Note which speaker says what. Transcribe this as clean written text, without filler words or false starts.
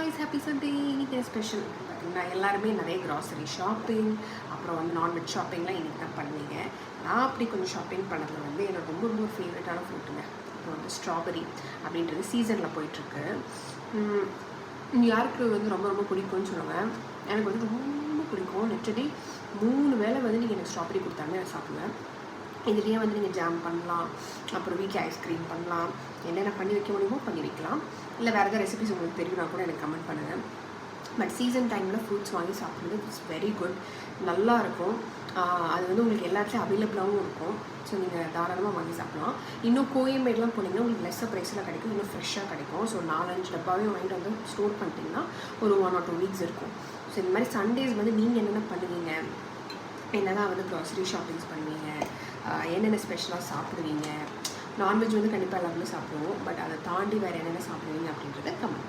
Speaker 1: Guys, happy Sunday. இன்றைக்கி special பார்த்தீங்கன்னா எல்லாருமே நிறைய க்ராசரி ஷாப்பிங், அப்புறம் வந்து நான்வெஜ் ஷாப்பிங்லாம் இன்றைக்கி தான் பண்ணுவீங்க. நான் அப்படி கொஞ்சம் ஷாப்பிங் பண்ணதில் வந்து எனக்கு ரொம்ப ரொம்ப ஃபேவரட்டான ஃப்ரூட்டுங்க. இப்போ வந்து ஸ்ட்ராபெரி அப்படின்றது சீசனில் போயிட்டுருக்கு. யாருக்கு வந்து ரொம்ப ரொம்ப பிடிக்கும்னு சொல்லுவாங்க. எனக்கு வந்து ரொம்ப பிடிக்கும். லிட்டரலி 3 வேளை வந்து நீங்கள் எனக்கு ஸ்ட்ராபெரி கொடுத்தாலுமே நான் சாப்பிடுவேன். இதுலேயே வந்து நீங்கள் ஜாம் பண்ணலாம், அப்புறம் வீட்டில் ஐஸ்கிரீம் பண்ணலாம், என்னென்ன பண்ணி வைக்க முடியுமோ பண்ணி வைக்கலாம். இல்லை வேறு எதாவது ரெசிபிஸ் உங்களுக்கு தெரியும்னா கூட எனக்கு கமெண்ட் பண்ணுங்கள். பட் சீசன் டைமில் ஃப்ரூட்ஸ் வாங்கி சாப்பிட்றது இட்ஸ் வெரி குட், நல்லாயிருக்கும். அது வந்து உங்களுக்கு எல்லா இடத்துலையும் அவைலபிளாகவும் இருக்கும். ஸோ நீங்கள் தாராளமாக வாங்கி சாப்பிட்லாம். இன்னும் கோயம்பேடுலாம் போனீங்கன்னா உங்களுக்கு லெஸ்ஸர் ப்ரைஸில் கிடைக்கும், இன்னும் ஃப்ரெஷ்ஷாக கிடைக்கும். ஸோ 4-5 டப்பாவே வாங்கிட்டு வந்து ஸ்டோர் பண்ணிட்டீங்கன்னா ஒரு 1 or 2 வீக்ஸ் இருக்கும். ஸோ இந்த மாதிரி சண்டேஸ் வந்து நீங்கள் என்னென்ன பண்ணுவீங்க, என்ன தான் வந்து க்ராசரி ஷாப்பிங்ஸ் பண்ணுவீங்க, என்னென்ன ஸ்பெஷலாக சாப்பிடுவீங்க, நான்வெஜ் வந்து கண்டிப்பாக எல்லாருமே சாப்பிடுவோம், பட் அதை தாண்டி வேறு என்னென்ன சாப்பிடுவீங்க அப்படின்றத கமெண்ட்